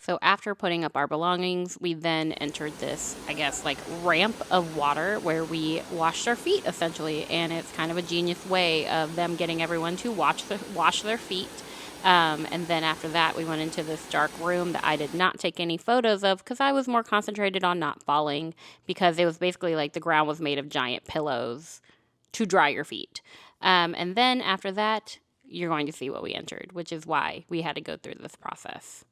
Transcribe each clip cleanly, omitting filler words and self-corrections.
So after putting up our belongings, we then entered this, I guess, like ramp of water where we washed our feet essentially. And it's kind of a genius way of them getting everyone to wash their feet. And then after that, we went into this dark room that I did not take any photos of because I was more concentrated on not falling, because it was basically like the ground was made of giant pillows to dry your feet. And then after that, you're going to see what we entered, which is why we had to go through this process.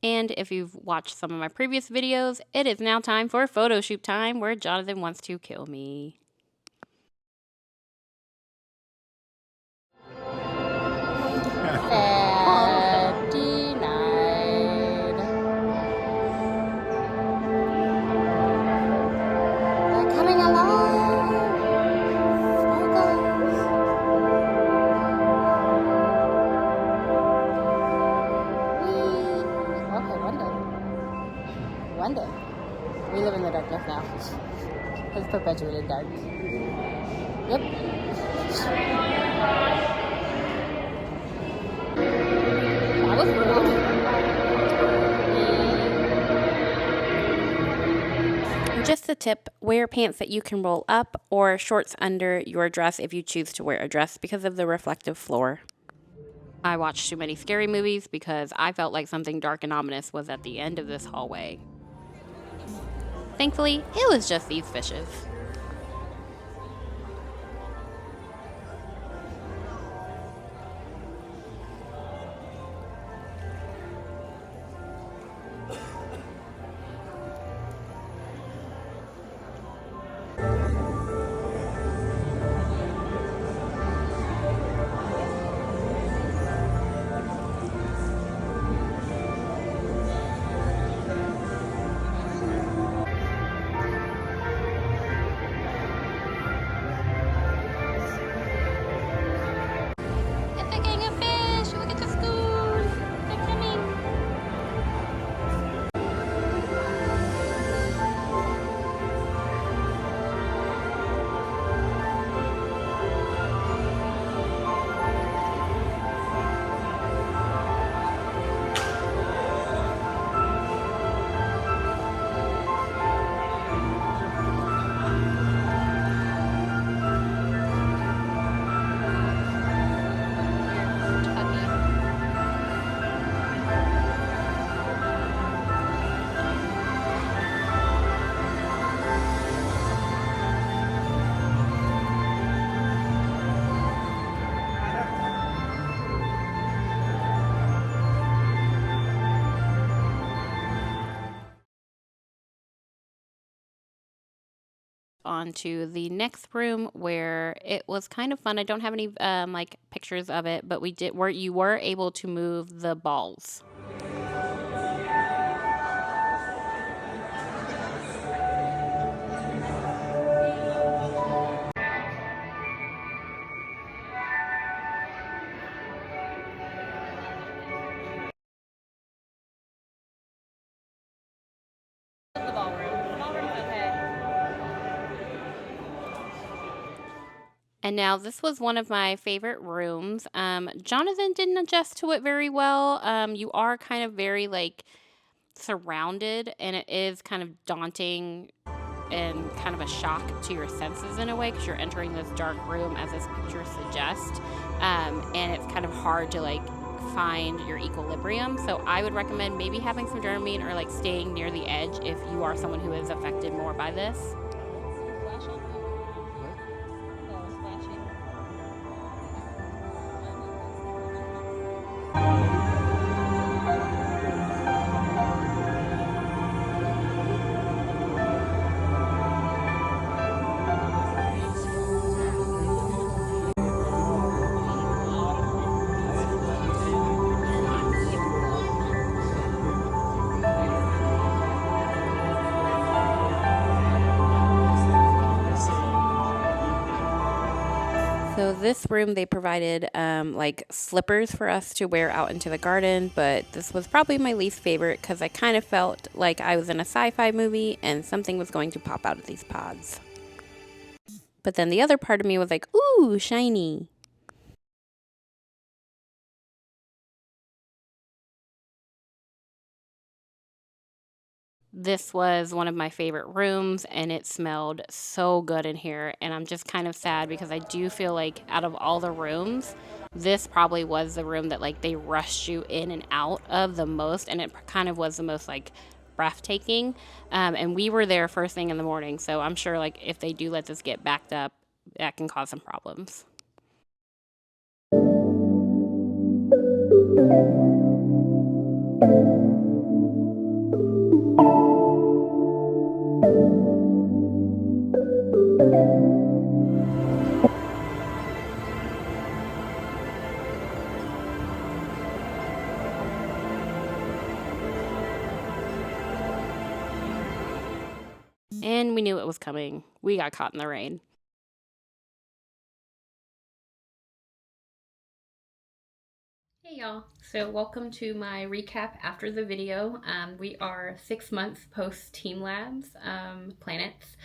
And if you've watched some of my previous videos, it is now time for photo shoot time where Jonathan wants to kill me. Denied. They're coming along. Okay, one day. We live in the darkness now. It's perpetually dark. Yep. That was rude. Just a tip, wear pants that you can roll up or shorts under your dress if you choose to wear a dress because of the reflective floor. I watched too many scary movies because I felt like something dark and ominous was at the end of this hallway. Thankfully, it was just these fishes. onto the next room where it was kind of fun. I don't have any like pictures of it, but you were able to move the balls. The ballroom. The ballroom's okay. And now this was one of my favorite rooms. Jonathan didn't adjust to it very well. You are kind of very like surrounded, and it is kind of daunting and kind of a shock to your senses in a way because you're entering this dark room as this picture suggests, and it's kind of hard to like find your equilibrium. So I would recommend maybe having some Dramamine or like staying near the edge if you are someone who is affected more by this. So this room, they provided like slippers for us to wear out into the garden, but this was probably my least favorite because I kind of felt like I was in a sci-fi movie and something was going to pop out of these pods. But then the other part of me was like, ooh, shiny. This was one of my favorite rooms and it smelled so good in here, and I'm just kind of sad because I do feel like out of all the rooms, this probably was the room that like they rushed you in and out of the most, and it kind of was the most like breathtaking. And we were there first thing in the morning, so I'm sure like if they do let this get backed up, that can cause some problems. And we knew it was coming. We got caught in the rain. Hey y'all, so welcome to my recap after the video. We are 6 months post teamLab's planets,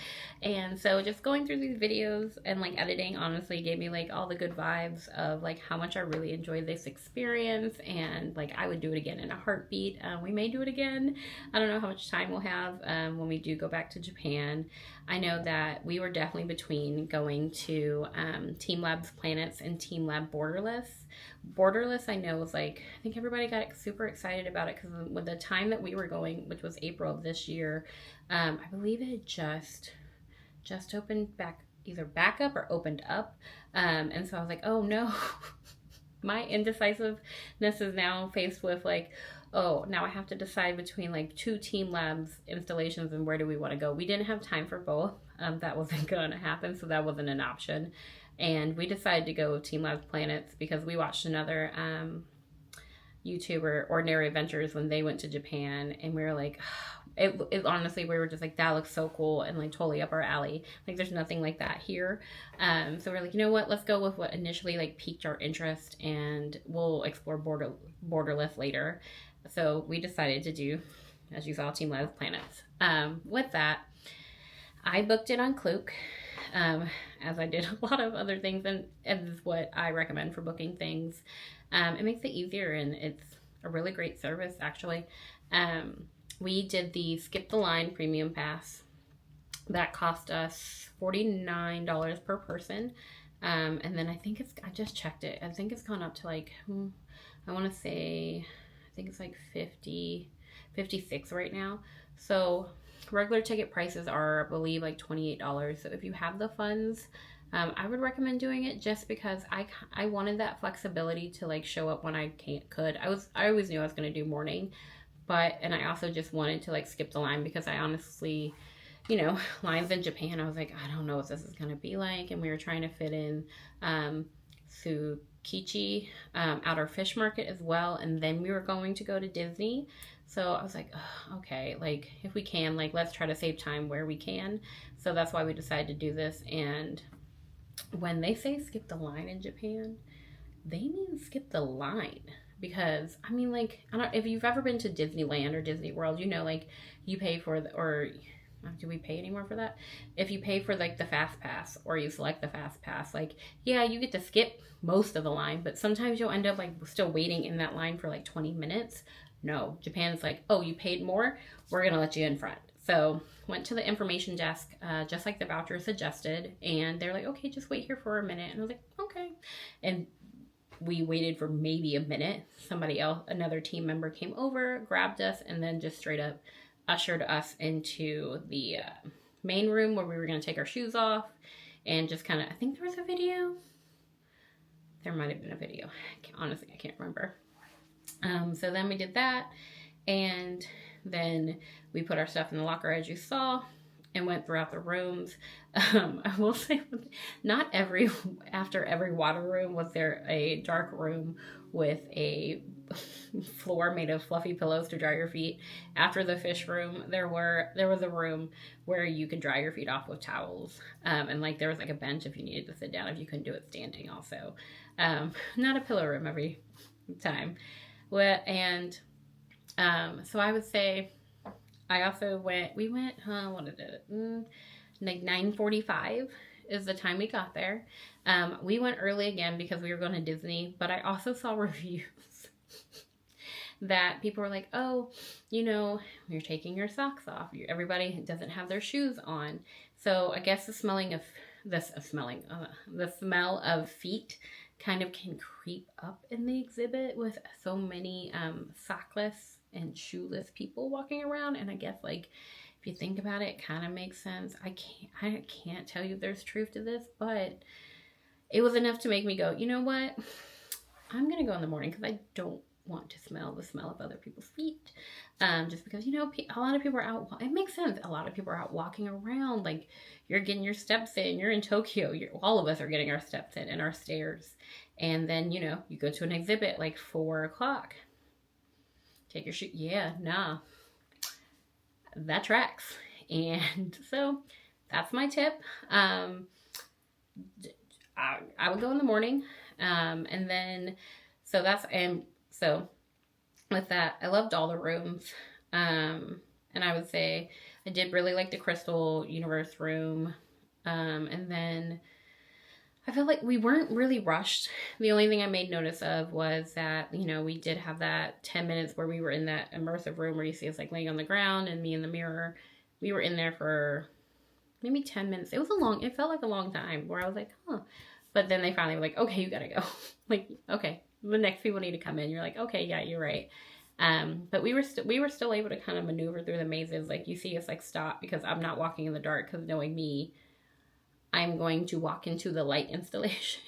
and so just going through these videos and like editing honestly gave me like all the good vibes of like how much I really enjoyed this experience, and like I would do it again in a heartbeat. We may do it again. I don't know how much time we'll have when we do go back to Japan. I know that we were definitely between going to teamLab's planets and teamLab Borderless. Borderless, I know, was like, I think everybody got super excited about it because with the time that we were going, which was April of this year, I believe it had just opened back, either back up or opened up. And so I was like, oh no, my indecisiveness is now faced with like, oh, now I have to decide between like two teamLabs installations and where do we want to go. We didn't have time for both. That wasn't going to happen, so that wasn't an option. And we decided to go with teamLab Planets because we watched another YouTuber, Ordinary Adventures, when they went to Japan, and we were like, it honestly, we were just like, that looks so cool and like totally up our alley. Like there's nothing like that here. So we're like, you know what, let's go with what initially like piqued our interest, and we'll explore Borderless later. So we decided to do, as you saw, teamLab Planets. With that, I booked it on Klook. As I did a lot of other things, and is what I recommend for booking things. It makes it easier, and it's a really great service, actually. We did the Skip the Line Premium Pass. That cost us $49 per person. And then I just checked it. I think it's gone up to like, I want to say, I think it's like 56 right now. So regular ticket prices are, I believe, like $28. So if you have the funds, I would recommend doing it just because I wanted that flexibility to like show up when I could. I always knew I was going to do morning, and I also just wanted to like skip the line because I honestly you know, lines in Japan. I was like, I don't know what this is going to be like. And we were trying to fit in Tsukichi, outer fish market as well. And then we were going to go to Disney. So I was like, okay, like if we can, like let's try to save time where we can. So that's why we decided to do this. And when they say skip the line in Japan, they mean skip the line. Because I mean, like, I don't, if you've ever been to Disneyland or Disney World, you know, like you pay for the, or do we pay anymore for that? If you pay for like the fast pass or you select the fast pass, like, yeah, you get to skip most of the line, but sometimes you'll end up like still waiting in that line for like 20 minutes. No, Japan's like, oh, you paid more, we're gonna let you in front. So went to the information desk, just like the voucher suggested, and they're like, okay, just wait here for a minute. And I was like, okay. And we waited for maybe a minute. Somebody else, another team member came over, grabbed us, and then just straight up ushered us into the main room where we were going to take our shoes off and just kind of, I think there was a video. There might have been a video. Honestly, I can't remember. So then we did that, and then we put our stuff in the locker as you saw and went throughout the rooms. I will say, not after every water room was there a dark room with a floor made of fluffy pillows to dry your feet. After the fish room, there was a room where you could dry your feet off with towels. And like there was like a bench if you needed to sit down, if you couldn't do it standing also. Not a pillow room every time. And so I would say I also we went, what is it? Like 9:45 is the time we got there. We went early again because we were going to Disney, but I also saw reviews that people were like, oh, you know, you're taking your socks off. Everybody doesn't have their shoes on. So I guess the smell of feet kind of can creep up in the exhibit with so many sockless and shoeless people walking around. And I guess like if you think about it, it kind of makes sense. I can't tell you there's truth to this, but it was enough to make me go, you know what? I'm gonna go in the morning because I don't want to smell the smell of other people's feet. Just because, you know, a lot of people are out. It makes sense. A lot of people are out walking around. Like you're getting your steps in. You're in Tokyo. All of us are getting our steps in and our stairs. And then, you know, you go to an exhibit like 4 o'clock. Take your shoe. Yeah, nah. That tracks. And so that's my tip. I would go in the morning. And then, so with that, I loved all the rooms. And I would say I did really like the Crystal Universe room. And then I felt like we weren't really rushed. The only thing I made notice of was that, you know, we did have that 10 minutes where we were in that immersive room where you see us like laying on the ground and me in the mirror. We were in there for maybe 10 minutes. It felt like a long time where I was like, huh. But then they finally were like, okay, you gotta go. Like, okay, the next people need to come in. You're like, okay, yeah, you're right. But we were still able to kind of maneuver through the mazes. Like you see us like stop because I'm not walking in the dark because knowing me, I'm going to walk into the light installation.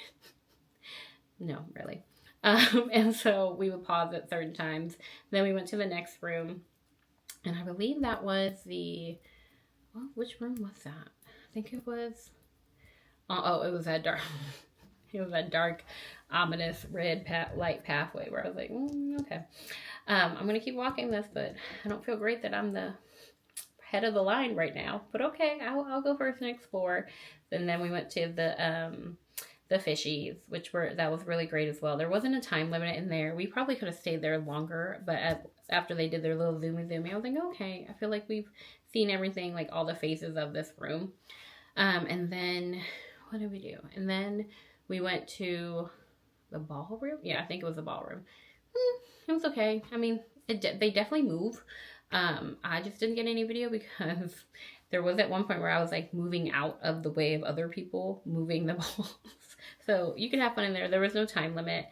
No, really. And so we would pause at certain times. Then we went to the next room. And I believe that was which room was that? I think it was, it was that dark, it was that dark, ominous red light pathway where I was like, okay. I'm going to keep walking this, but I don't feel great that I'm the head of the line right now, but okay, I'll go first and explore. And then we went to the fishies, that was really great as well. There wasn't a time limit in there. We probably could have stayed there longer, but after they did their little zoomy, I was like, okay, I feel like we've seen everything, like all the phases of this room. And then what did we do? And then we went to the ballroom. Yeah, I think it was the ballroom. It was okay. I mean, they definitely move. I just didn't get any video because there was at one point where I was like moving out of the way of other people moving the balls. So you can have fun in there. There was no time limit.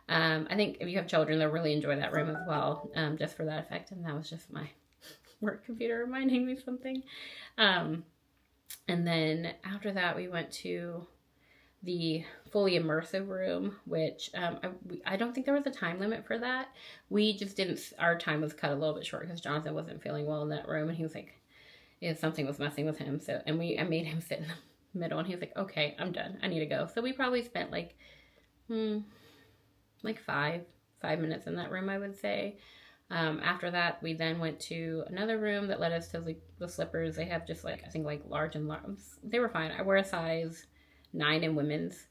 I think if you have children, they'll really enjoy that room as well, just for that effect. And that was just my work computer reminding me something. And then after that, we went to the fully immersive room, which I don't think there was a time limit for that. We just didn't, our time was cut a little bit short because Jonathan wasn't feeling well in that room. And he was like, if something was messing with him. So, and I made him sit in the middle, and he was like, okay, I'm done. I need to go. So we probably spent like, like 5 minutes in that room, I would say. After that, we then went to another room that led us to like the slippers. They have just like, I think like large and large. They were fine. I wear a size 9 in women's.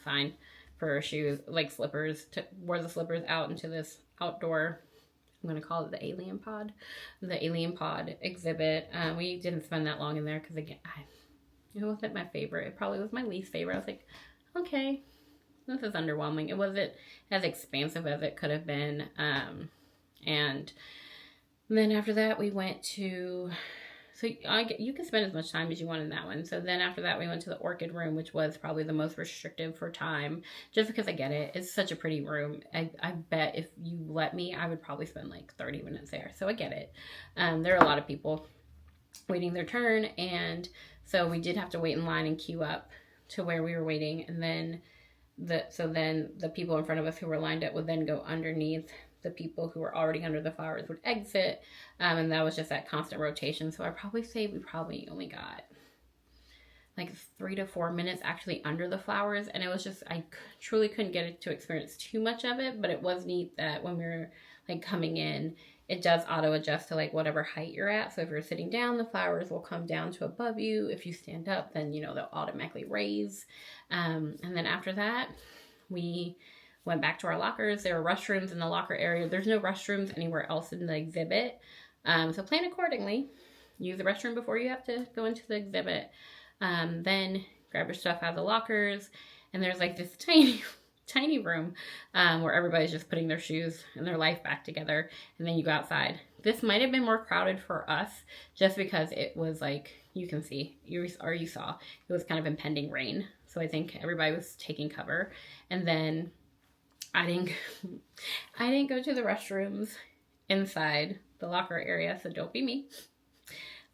Fine for shoes, like slippers. Wore the slippers out into this outdoor, I'm going to call it the alien pod exhibit. We didn't spend that long in there because again, it wasn't my favorite. It probably was my least favorite. I was like, okay, this is underwhelming. It wasn't as expansive as it could have been. And then after that, we went to, so you can spend as much time as you want in that one. So then after that, we went to the orchid room, which was probably the most restrictive for time, just because I get it. It's such a pretty room. I bet if you let me, I would probably spend like 30 minutes there. So I get it. There are a lot of people waiting their turn. And so we did have to wait in line and queue up to where we were waiting. And then the people in front of us who were lined up would then go underneath. The people who were already under the flowers would exit, and that was just that constant rotation. So I probably say we probably only got like 3 to 4 minutes actually under the flowers, and it was just, I truly couldn't get to experience too much of it, but it was neat that when we were like coming in, it does auto adjust to like whatever height you're at. So if you're sitting down, the flowers will come down to above you. If you stand up, then they'll automatically raise. And then after that, we went back to our lockers. There were restrooms in the locker area. There's no restrooms anywhere else in the exhibit. So plan accordingly. Use the restroom before you have to go into the exhibit. Then grab your stuff out of the lockers. And there's like this tiny room where everybody's just putting their shoes and their life back together. And then you go outside. This might have been more crowded for us just because it was like, you can see, you saw, it was kind of impending rain. So I think everybody was taking cover. And then I didn't go to the restrooms inside the locker area, so don't be me.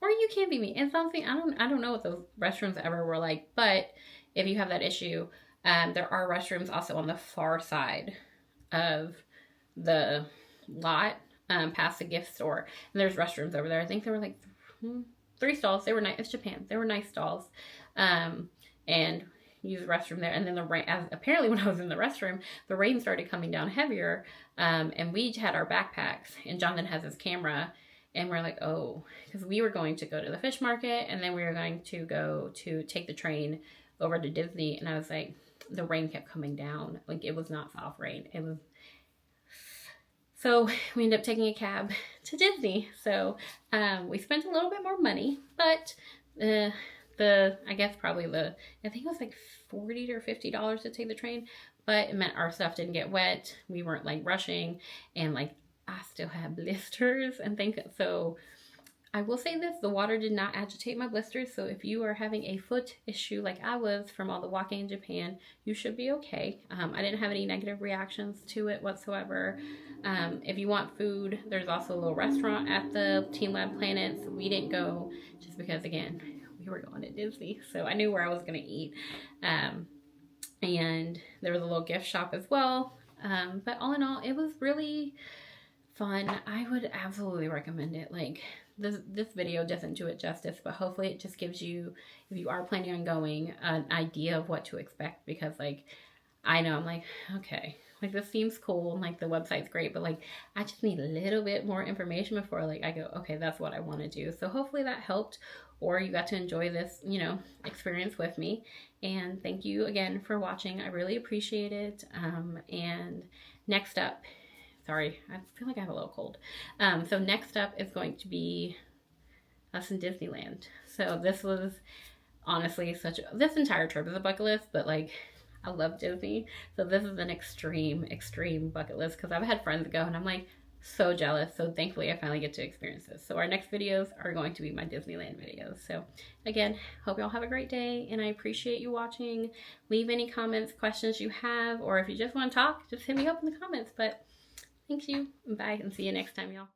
Or you can't be me. And something, I don't know what those restrooms ever were like, but if you have that issue, there are restrooms also on the far side of the lot, past the gift store. And there's restrooms over there. I think there were like 3 stalls. They were nice. It's Japan. They were nice stalls. And use the restroom there. And then the rain, apparently when I was in the restroom, the rain started coming down heavier. And we had our backpacks, and Jonathan has his camera, and we're like, oh, because we were going to go to the fish market, and then we were going to go to take the train over to Disney. And I was like, the rain kept coming down. Like, it was not soft rain. It was. So we ended up taking a cab to Disney. So we spent a little bit more money, but I guess probably I think it was like $40 or $50 to take the train, but it meant our stuff didn't get wet. We weren't like rushing, and like I still had blisters and things. So I will say this, the water did not agitate my blisters. So if you are having a foot issue like I was from all the walking in Japan, you should be okay. I didn't have any negative reactions to it whatsoever. If you want food, there's also a little restaurant at the teamLab Planets. We didn't go just because, again, we were going to Disney, so I knew where I was going to eat. And there was a little gift shop as well. But all in all, it was really fun. I would absolutely recommend it. Like, this video doesn't do it justice, but hopefully it just gives you, if you are planning on going, an idea of what to expect. Because like, I know I'm like, okay, like this seems cool, and like the website's great, but like I just need a little bit more information before like I go, okay, that's what I want to do. So hopefully that helped, or you got to enjoy this, experience with me. And thank you again for watching. I really appreciate it. And next up, sorry, I feel like I have a little cold. So next up is going to be us in Disneyland. So this was honestly this entire trip is a bucket list, but like I love Disney. So this is an extreme bucket list, because I've had friends go and I'm like so jealous. So thankfully I finally get to experience this. So our next videos are going to be my Disneyland videos. So again, hope y'all have a great day, and I appreciate you watching. Leave any comments, questions you have, or if you just want to talk, just hit me up in the comments. But thank you, bye, and see you next time, y'all.